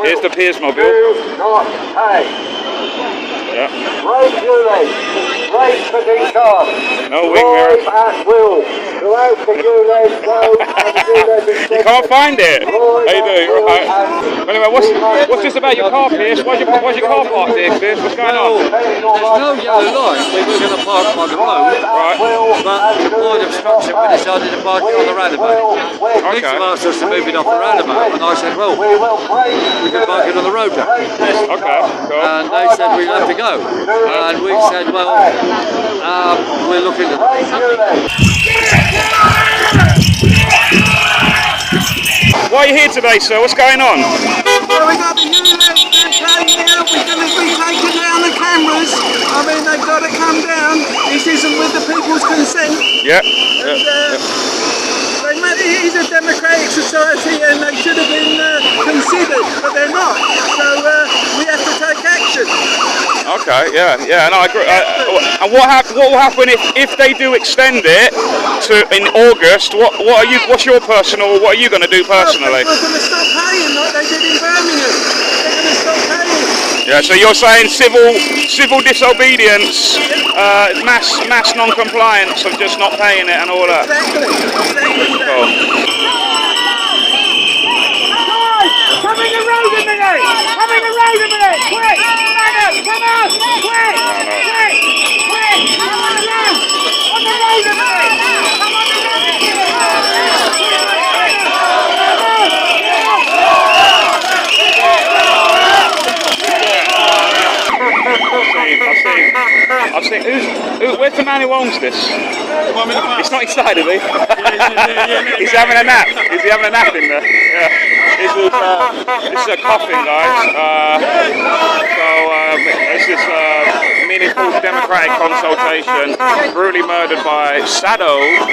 Here's the Piers mobile. Yeah. Raise ULEZ, raise Sadiq Khan, no wing mirror. at will, throughout the ULEZ road and ULEZ. You can't find it. How you doing? Right. Anyway, what's this about your car, Piers? Why's your car parked here, Piers? What's going on? There's no yellow line. We were going to park on the road, Right. but Board Obstruction, we decided to park it on the roundabout. Hicks asked us to move it off the roundabout, and I said, well, we can park it on the road now. Okay, cool. And they said we'd have to go. And we said, well, we're looking at it. Why are you here today, sir? What's going on? Well, we got the ULEZ campaign here. We're going to be taking down the cameras. I mean, they've got to come down. This isn't with the people's consent. Yeah. It is a democratic society and they should have been considered, but they're not. So we have to take action. Okay, yeah, no, I agree. And what will happen if they do extend it to in August? What's your personal? What are you going to do personally? Well, people are going to stop paying like they did in Birmingham. They're going to stop paying. Yeah, so you're saying civil disobedience, mass non-compliance of just not paying it and all that. Exactly. Cool. Come in the road a minute! Come in the road a minute! Quick! Come on! Quick! Quick! Come on the road! On the road a minute! Come on the road! I've seen. Where's the man who owns this? He's not inside, is he? He's having a nap. Is he having a nap in there? Yeah. This is a coffin, guys. This is meaningful democratic consultation. Brutally murdered by Sadiq,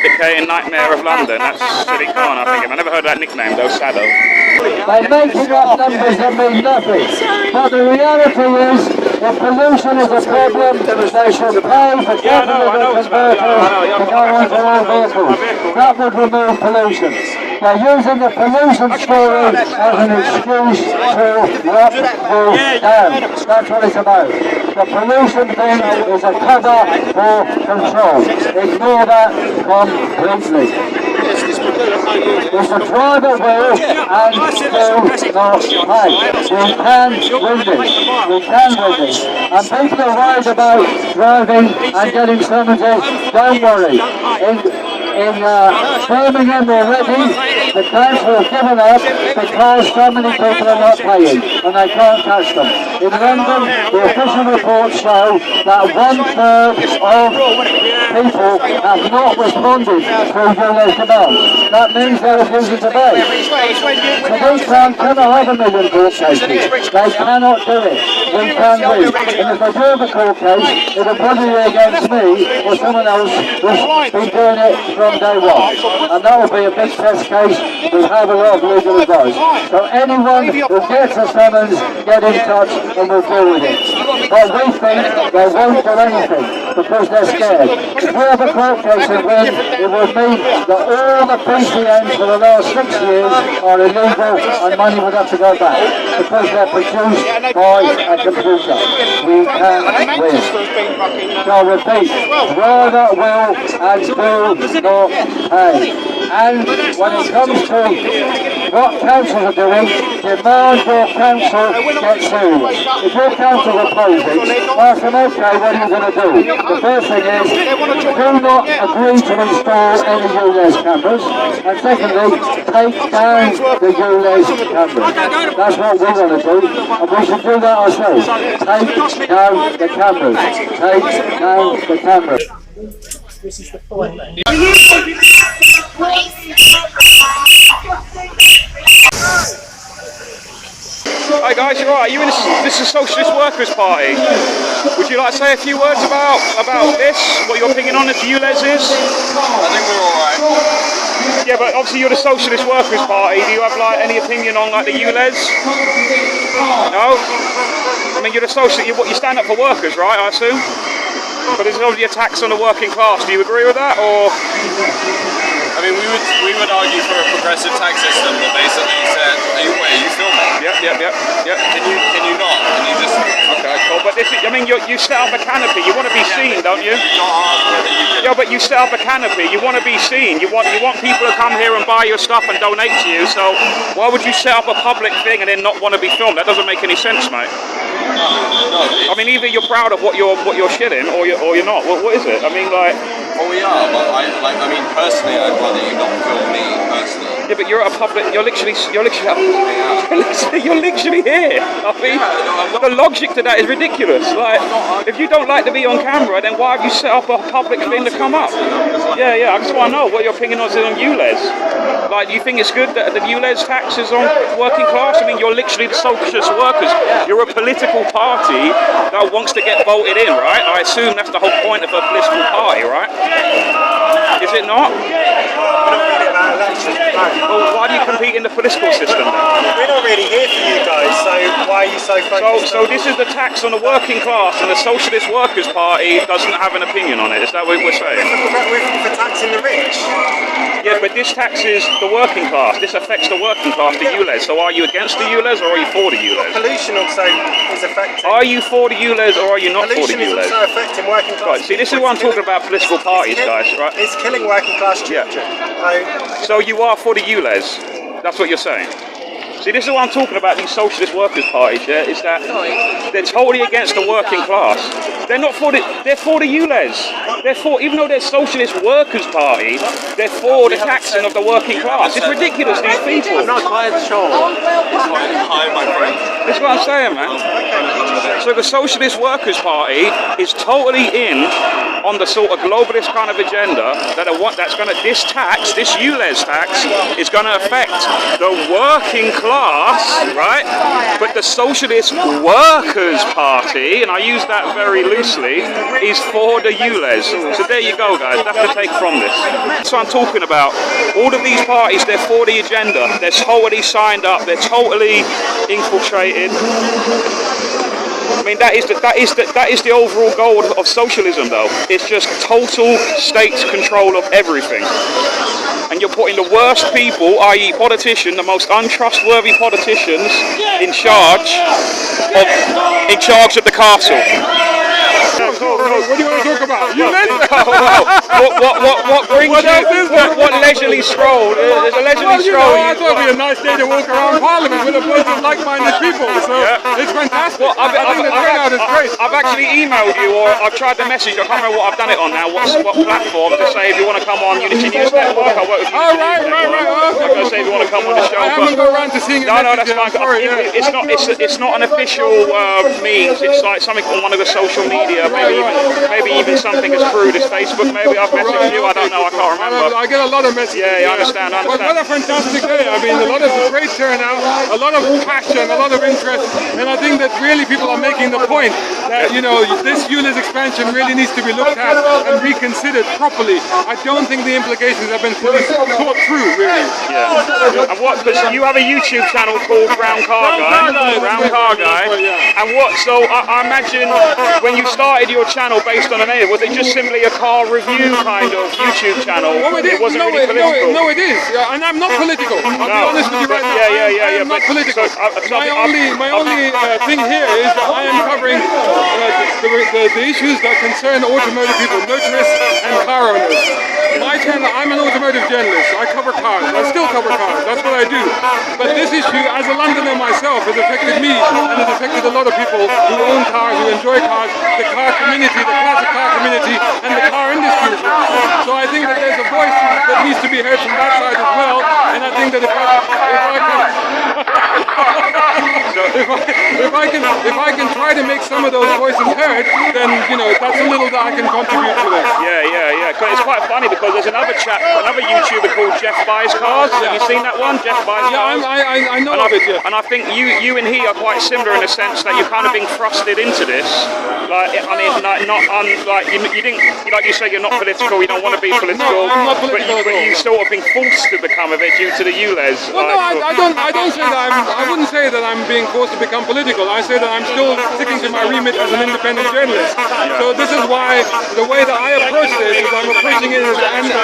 decaying nightmare of London. That's Sadiq Khan, I think. I never heard that nickname though, Sadiq. They're making up numbers that mean nothing. But the reality is, if pollution is a problem, they should pay for catalytic converters to go onto all vehicles. That would remove pollution. They're using the pollution story as an excuse to lock people down. That's what it's about. The pollution thing is a cover for control. Ignore that completely. It's a private will and do not pay. We can win this. We can win this. And people are worried about driving and getting summonses. Don't worry. In Birmingham already, the council have given up because so many people are not paying and they can't catch them. In London, the official reports show that 1/3 of people have not responded to ULEZ demands. That means they're refusing to pay. So these towns cannot have 1 million court cases. They cannot do it. We can win. And if they do have a court case, it'll probably be against me or someone else who's been doing it from day one. And that will be a big test case. We'll have a lot of legal advice. So anyone who gets a summons, get in touch and we'll deal with it. But we think they won't do anything because they're scared. If we have a court case and win, it would mean that all the PCNs for the last 6 years are illegal and money would have to go back because they're produced by a computer. We can win. So I repeat, rather will and do not pay. And when it comes to what councils are doing, demand your council get serious. If your council opposes, ask them, okay, what are you going to do? The first thing is, do not agree to install any ULEZ cameras. And secondly, take down the ULEZ cameras. That's what we're going to do, and we should do that ourselves. Take down the cameras. Take down the cameras. This is the point then. Hi guys, you're right. You in this is Socialist Workers Party. Would you like to say a few words about this? What your opinion on the ULEZ is? I think we're all right. Yeah, but obviously you're the Socialist Workers Party. Do you have like any opinion on like the ULEZ? No? I mean, you're the you stand up for workers, right, I assume? But there's obviously a tax on the working class. Do you agree with that, or...? I mean, we would argue for a progressive tax system that basically said, are you filming? Yep. Can you not? Can you just... Okay, cool. But this is, I mean, you set up a canopy. You want to be seen, don't you? Not ask whether you can... Yeah, but you set up a canopy. You want to be seen. You want people to come here and buy your stuff and donate to you. So why would you set up a public thing and then not want to be filmed? That doesn't make any sense, mate. No. I mean, either you're proud of what you're shilling, or you're not. What is it? I mean, like. Well, we are, but I mean, personally, I'd rather you not film me personally. Yeah, but you're at a public. You're literally here. I mean, the logic to that is ridiculous. Like, if you don't like to be on camera, then why have you set up a public thing to come up? Yeah. I just want to know what your opinion is on ULEZ. Like, do you think it's good that the ULEZ tax is on working class? I mean, you're literally the Socialist Workers. You're a political party that wants to get voted in, right? I assume that's the whole point of a political party, right? Is it not? Well, why do you compete in the political system then? We're not really here for you guys, so why are you so focused? So this is the tax on the working class, and the Socialist Workers Party doesn't have an opinion on it. Is that what we're saying? We're for taxing the rich. Yeah, but this taxes the working class. This affects the working class, the ULEZ. So are you against the ULEZ or are you for the ULEZ? Pollution also is affecting. Are you for the ULEZ or are you not for the Pollution is ULEZ? also affecting working class. Right, see, this is what I'm talking about political parties, guys, right? It's killing working class children. So you are for the ULEZ? That's what you're saying? See, this is what I'm talking about, these Socialist Workers Parties, yeah, is that they're totally against the working class. They're not for they're for the ULEZ. They're for, even though they're Socialist Workers Party, they're for the taxing of the working class. It's ridiculous, these people. I'm not quite sure. Hi, my friend. That's what I'm saying, man. So the Socialist Workers Party is totally in on the sort of globalist kind of agenda that's going to, this ULEZ tax is going to affect the working class, right? But the Socialist Workers Party, and I use that very loosely, is for the ULEZ. So there you go, guys. That's the take from this. That's what I'm talking about. All of these parties, they're for the agenda. They're totally signed up. They're totally infiltrated. I mean, that is the overall goal of socialism, though. It's just total state control of everything. And you're putting the worst people, i.e. politicians, the most untrustworthy politicians, in charge of the castle. What do you want to talk about? What brings what leisurely stroll? There's a leisurely stroll. I thought it'd be a nice day to walk around Parliament with a bunch of like-minded people. So it's fantastic. Well, I think the turnout is great. I've actually emailed you, or I've tried the message. I can't remember what I've done it on now. What platform to say if you want to come on Unity News Network? I work with Unity Right. I'm going to say if you want to come on the show. I haven't gone around to seeing it. No, that's fine. It's not an official means. It's like something on one of the social media. Maybe even something as crude as Facebook. Maybe I've messaged you. I don't know. I can't remember. I get a lot of messages. Yeah, I understand. But what a fantastic day. I mean, a lot of great turnout, a lot of passion, a lot of interest, and I think that really people are making the point that, you know, this ULEZ expansion really needs to be looked at and reconsidered properly. I don't think the implications have been fully thought through, really. Yeah. And what? Because you have a YouTube channel called Brown Car Guy. And what? So I imagine when you started your channel based on an name, was it just simply a car review kind of YouTube channel? It wasn't really political. No, it is. And I'm not political. I'll be honest with you right now. I am not political. My only thing here is that I am covering the issues that concern automotive people, motorists and car owners. My channel, I'm an automotive journalist. I cover cars. I still cover cars. That's what I do. But this issue, as a Londoner myself, has affected me and has affected a lot of people who own cars, who enjoy cars, the car community, the classic car community, and the car industry as well. So I think that there's a voice that needs to be heard from that side as well. And I think that if I can... if I can try to make some of those voices heard, then that's a little that I can contribute to this. Yeah. It's quite funny because there's another YouTuber called Jeff Buys Cars. Have you seen that one? Jeff Buys Cars. I know of it. Yeah. And I think you and he are quite similar in the sense that you're kind of being thrusted into this. Like you didn't, like you say, you're not political. You don't want to be political. No, I'm not political but you sort of been forced to become of it due to the ULEZ. Well, I don't say that. I wouldn't say that I'm being forced to become political. I say that I'm still sticking to my remit as an independent journalist. So this is why the way that I approach this is I'm approaching it in an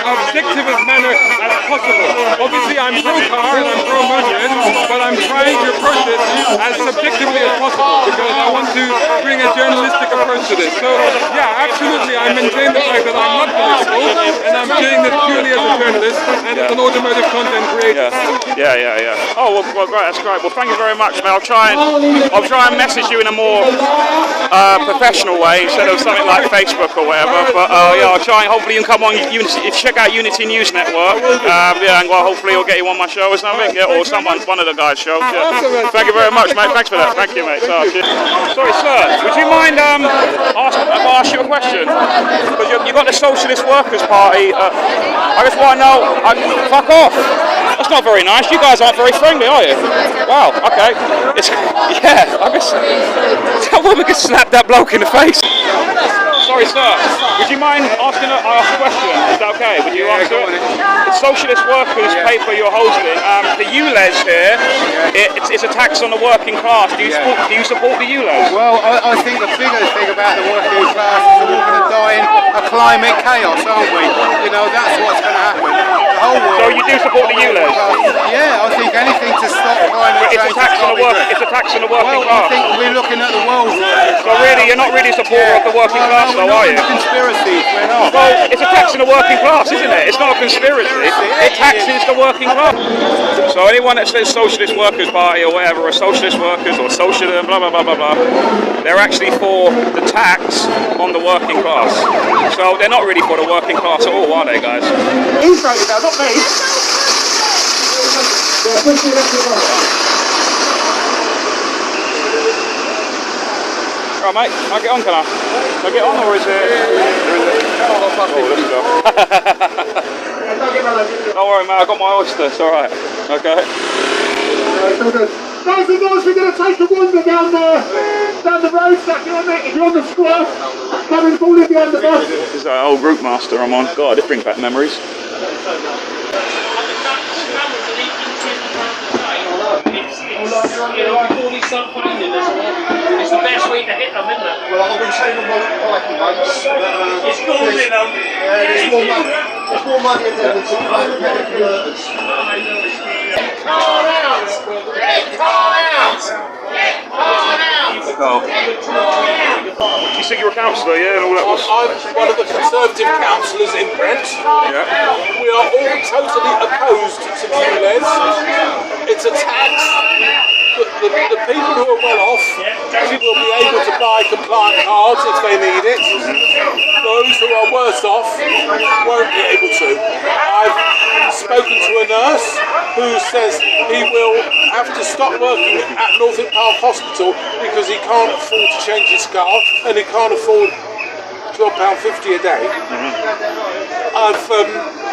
objectivist manner as possible. Obviously, I'm pro-car and I'm pro-motorist, but I'm trying to approach this as subjectively as possible because I want to bring a journalistic approach to this. So, yeah, absolutely, I maintain the fact that I'm not political and I'm doing this purely as a journalist and as an automotive content creator. Yeah. Oh, well, great. That's great. Well, thank you very much, mate. I'll try and message you in a more professional way instead of something like Facebook or whatever. But I'll try and hopefully you can come on. Check out Unity News Network. And hopefully we'll get you on my show or something. Yeah, or one of the guys' shows. Yeah. Thank you very much, mate. Thanks for that. Thank you, mate. Sorry, sir. Would you mind ask you a question? Because you got the Socialist Workers Party. I just want to know. Fuck off. That's not very nice. You guys aren't very friendly, are you? Wow. Okay. I guess that woman could slap that bloke in the face. Sorry, sir. Would you mind asking a question? Is that okay? Would you answer it? The Socialist Workers paper you're hosting, the ULEZ here, it's a tax on the working class. Do you support the ULEZ? Well, I think the bigger thing about the working class is that we're going to die in a climate chaos, aren't we? That's what's going to happen. The whole world. So you do support the ULEZ? Yeah, I think anything to stop climate change. It's a tax on the working class. I think we're looking at the world. So really, you're not really a supporter of the working class, though, are you? Conspiracy, we're not. Well, it's a tax on the working class, isn't it? It's not a conspiracy. It taxes the working class. So anyone that says Socialist Workers Party or whatever, or Socialist Workers or Socialism, blah, blah, blah, blah, blah, they're actually for the tax on the working class. So they're not really for the working class at all, are they, guys? He's voting now, not me. Right, mate, can I get on, can I? Can I get on, or is it? Oh, let's go. Don't worry, mate, I got my oyster, it's alright. Okay. Guys and girls, we're going to take a wander down the road, so if you're on the square, come and fall in behind the bus. This is our old group master I'm on. God, it brings back memories. It's the best way to hit them, isn't it? Well, I've been saying on my biking once. It's cool, you know. There's more money in there than some kind of converters. Car out! Get car out! Get car out! You think you're a councillor, yeah, and all that was... I'm one of the Conservative councillors in Brent. Yeah. We are all totally opposed to ULEZ. It's a tax. The people who are well off will be able to buy compliant cards if they need it. Those who are worse off won't be able to. I've spoken to a nurse who says he will have to stop working at Northern Park Hospital because he can't afford to change his car and he can't afford £12.50 a day.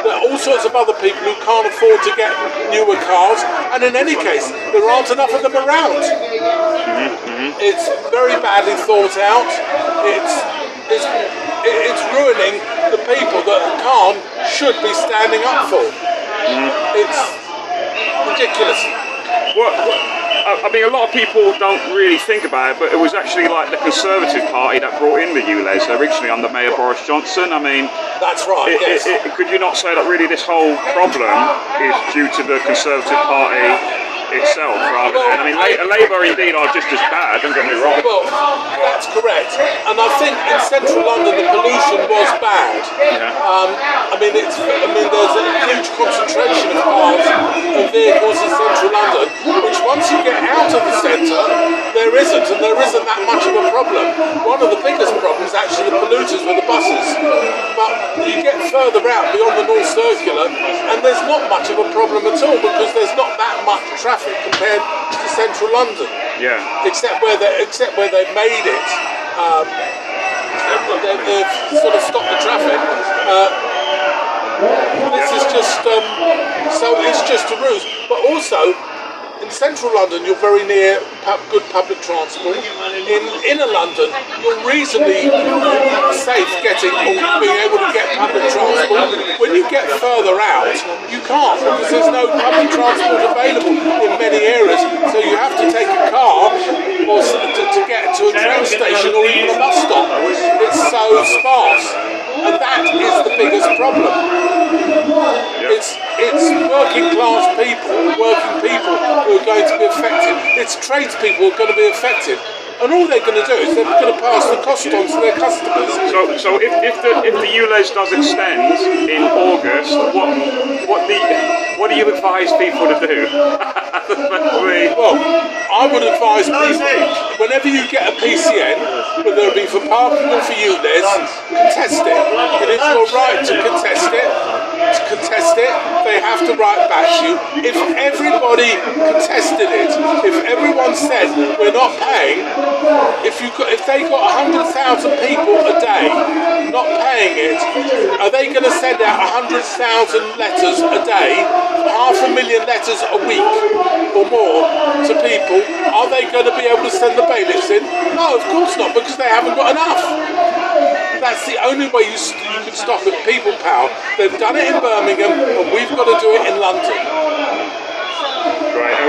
There are all sorts of other people who can't afford to get newer cars, and in any case, there aren't enough of them around. It's very badly thought out. It's ruining the people that Khan should be standing up for. It's ridiculous. I mean, a lot of people don't really think about it, but it was actually like the Conservative Party that brought in the ULEZ originally under Mayor Boris Johnson. I mean, that's right. Yes. Could you not say that really this whole problem is due to the Conservative Party itself, rather than? I mean, Labour indeed are just as bad. Don't get me wrong. Well, that's correct, and I think in central London the pollution was bad. I mean, there's a huge concentration of cars and vehicles in central London, which once you get out of the centre, there isn't that much of a problem. One of the biggest problems actually the polluters were the buses. But you get further out beyond the North Circular, and there's not much of a problem at all because there's not that much traffic compared to central London. Yeah. Except where they've made it. They've sort of stopped the traffic. This is just so it's just a ruse. But also, in central London, you're very near good public transport. In inner London, you're reasonably safe being able to get public transport. When you get further out, you can't because there's no public transport available in many areas. So you have to take a car or to get to a train station or even a bus stop. It's so sparse, and that is the biggest problem. It's working class people who are going to be affected. It's tradespeople who are going to be affected. And all they're going to do is they're going to pass the cost on to their customers. So if the ULEZ does extend in August, what do you advise people to do? Well, I would advise people, whenever you get a PCN, whether it be for parking or for ULEZ, contest it. It is your right to contest it. They have to write back to you. If everybody contested it, if everyone said we're not paying, if they got 100,000 people a day not paying it, are they going to send out 100,000 letters a day, 500,000 letters a week or more to people? Are they going to be able to send the bailiffs in? No, of course not, because they haven't got enough. That's the only way you can stop it, people power. They've done it in Birmingham, but we've got to do it in London. Right. I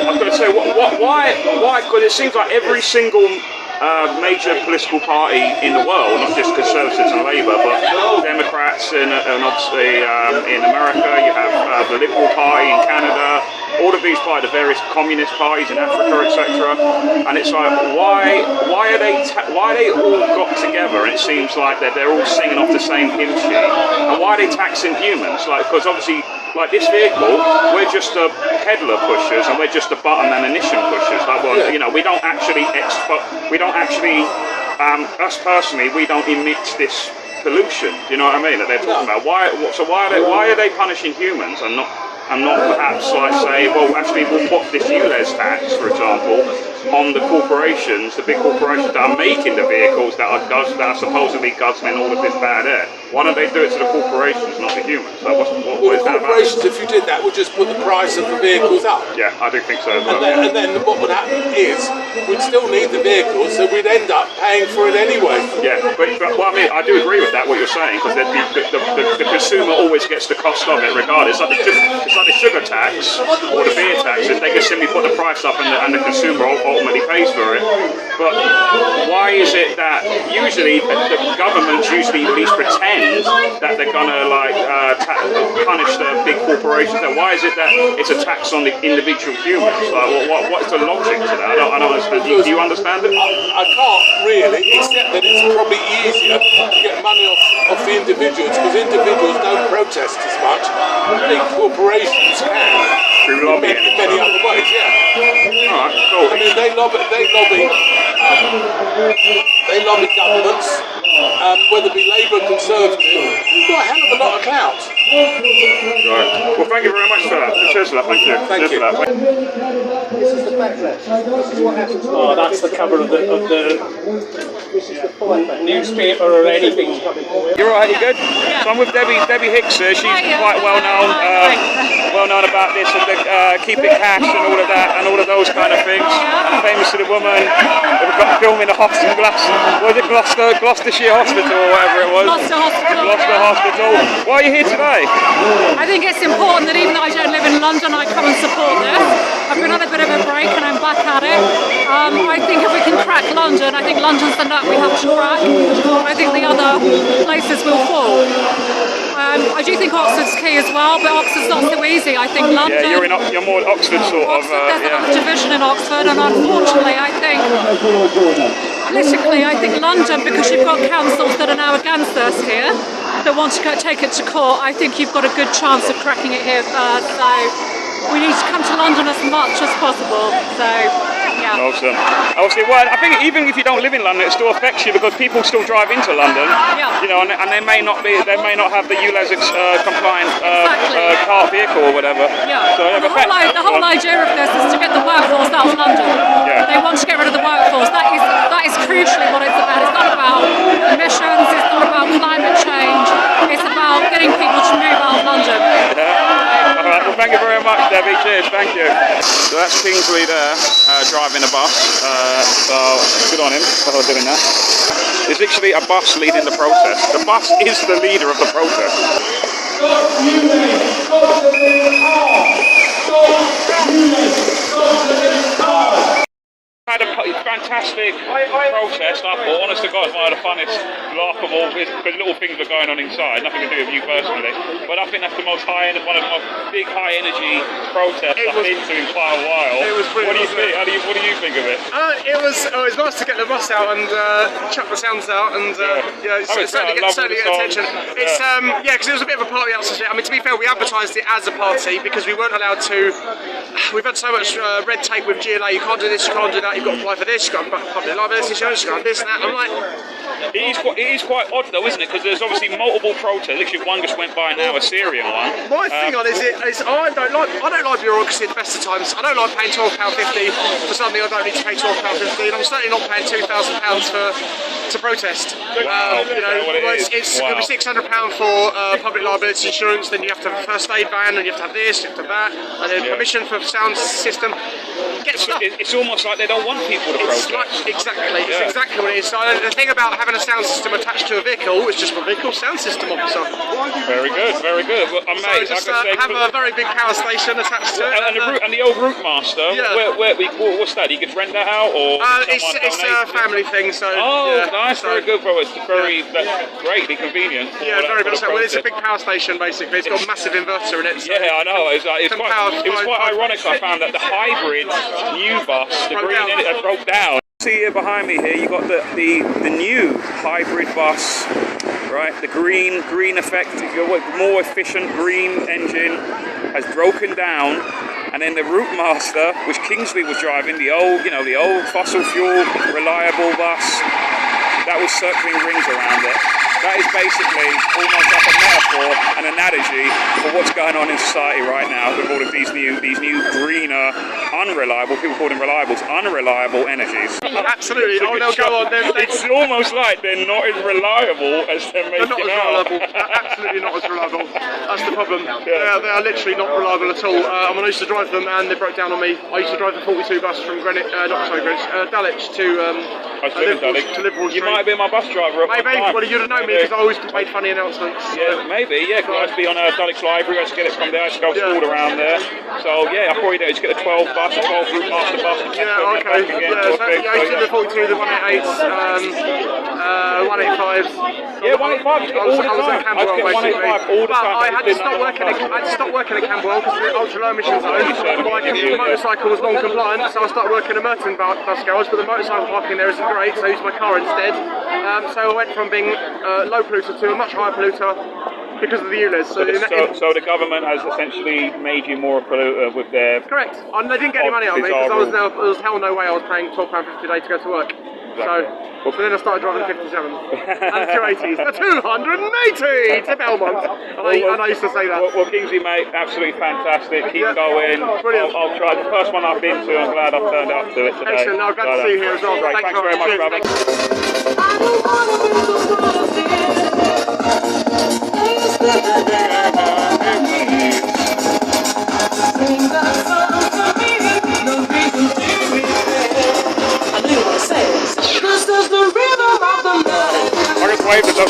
was going to say, why? Because it seems like every single major political party in the world, not just Conservatives and Labour, but Democrats and obviously in America, you have the Liberal Party in Canada, all of these parties, the various communist parties in Africa, etc. And it's like, why are they all got together? And it seems like that they're all singing off the same hymn sheet. And why are they taxing humans? Like, because obviously, like this vehicle, we're just the peddler pushers and we're just the button ammunition pushers. Like, well, you know, we don't actually us personally, we don't emit this pollution. Do you know what I mean? That they're talking about. Why are they punishing humans and not perhaps like say, well, actually we'll put this ULEZ tax, for example, on the corporations, the big corporations that are making the vehicles that are supposedly guzzling all of this bad air. Why don't they do it to the corporations, not the humans? So what is that about? Corporations, if you did that, would just put the price of the vehicles up. Yeah, I do think so as well. And then what would happen is, we'd still need the vehicles, so we'd end up paying for it anyway. Yeah, but well, I mean, I do agree with that, what you're saying, because the consumer always gets the cost of it regardless. It's like the sugar tax or the beer taxes. They can simply put the price up and the consumer ultimately pays for it. But why is it that usually the governments usually at least pretend that they're gonna like punish the big corporations? And why is it that it's a tax on the individual humans? Like, what's the logic to that? I don't understand. Do you understand it? I can't really, except that it's probably easier to get money off the individuals because individuals don't protest as much. Big corporations can. Through lobbying in many other ways, yeah. Alright, cool. I mean, they lobby governments, whether it be Labour or Conservative. You've got a hell of a lot of clout. Right. Well, thank you very much for that. Cheers for that. Thank you. Thank you. This is the backlash. This is what happens. Oh, that's the cover of the newspaper or anything. You're all right, you good? Yeah. So I'm with Debbie Hicks here. She's quite well known about this, keep it cash and all of that, and all of those kind of things. Famous to the woman that we've got filming the hospital, Gloucestershire Hospital or whatever it was. Gloucester Hospital. Why are you here today? I think it's important that even though I don't live in London, I come and support this. I've been on a bit of a break and I'm back at it. I think if we can crack London, I think London's the nut we have to crack. I think the other places will fall. I do think Oxford's key as well, but Oxford's not so easy. I think London... Yeah, you're more Oxford sort of... There's another division in Oxford, and unfortunately I think... Politically, I think London, because you've got councils that are now against us here, that want to take it to court, I think you've got a good chance of cracking it here first. So we need to come to London as much as possible. So, yeah. Awesome. Obviously, well, I think even if you don't live in London, it still affects you because people still drive into London. Yeah. You know, and they may not have the ULEZ compliant car vehicle or whatever. Yeah. So, the whole idea of this is to get the workforce out of London. Yeah. They want to get rid of the workforce. That is crucially what it's about. It's not about emissions. It's not about climate change. It's about getting people to move out of London. Yeah. All right. Well, thank you very much, Debbie. Cheers. Thank you. So that's Kingsley there, driving a bus. So good on him for doing that. There's literally a bus leading the protest. The bus is the leader of the protest. Stop ULEZ! Stop the Had a fantastic protest, I thought. Honest to God, it's one of the funnest, laughable, because little things were going on inside, nothing to do with you personally. But I think that's the most one of the most big, high-energy protests I've been to in quite a while. It was brilliant. What do you think of it? It was nice to get the bus out and chuck the sounds out, and certainly get attention. It's because it was a bit of a party outside. I mean, to be fair, we advertised it as a party because we weren't allowed to. We've had so much red tape with GLA. You can't do this, you can't do that. You've got to apply for this. You've got public liability insurance. You've got this and that. I'm like. It is quite odd though, isn't it? Because there's obviously multiple protests. Literally, one just went by now, a Syrian one. My thing on is I don't like bureaucracy at the best of times. I don't like paying £12.50 for something I don't need to pay £12.50, and I'm certainly not paying £2,000 to protest. Wow. It's going to be £600 for public liability insurance. Then you have to have a first aid van, and you have to have this, you have to have that, and then permission for sound system. It's almost like they don't want people to protest. Exactly. It's exactly what it is. So the thing about having a sound system attached to a vehicle is just a vehicle sound system officer. Very good, very good. Well, mate, so just have a very big power station attached to it. And the old route master, what's that? You could rent that out, or it's a family thing. So nice, very good. It's greatly convenient. Yeah, very much so. Well, it's a big power station basically. It's got a massive inverter in it. So I know. It was quite ironic. I found that the hybrid new bus, the green, broke down. See here behind me here, you got the new hybrid bus, right? The green effect, more efficient green engine has broken down, and then the route master, which Kingsley was driving, the old fossil fuel reliable bus, that was circling rings around it. That is basically almost like a metaphor and an analogy for what's going on in society right now with all of these new greener, unreliable, people call them reliables, unreliable energies. Absolutely. They'll go on. It's almost like they're not as reliable as they're making out. Absolutely not as reliable. That's the problem. Yeah. They are literally not reliable at all. I used to drive them and they broke down on me. I used to drive the 42 bus from Dulwich to Liverpool Street. You might have been my bus driver. Maybe. Well, you'd have known me because I always made funny announcements. Yeah, maybe. Yeah, because I used to be on Dulwich Library. I used to get it from there. I used to go to school around there. So yeah, I probably do. Just get the 12 bus, the 12 route master bus. Yeah, okay. I used to do the 42, the 188s, 185s. Yeah, 185 all the time. I was at Camberwell basically. But I had to stop working at Camberwell because of the ultra low emission zone. My motorcycle was non-compliant, so I started working at Merton bus garage, but the motorcycle parking there isn't great, so I used my car instead. So I went from being low polluter to a much higher polluter because of the ULEZ. So the government has essentially made you more a polluter with their... Correct. And they didn't get any money out of me because there was hell no way I was paying £12.50 a day to go to work. Exactly. So then I started driving the 57 and the 280s, the 280 to Belmont, and I used to say that. Well, Kingsley, mate, absolutely fantastic. Keep going. Brilliant. I'll try. The first one I've been to, I'm glad I've turned up to it today. Excellent. I'm glad to see you here as well. Great. Thanks very much, brother. I just waved at them.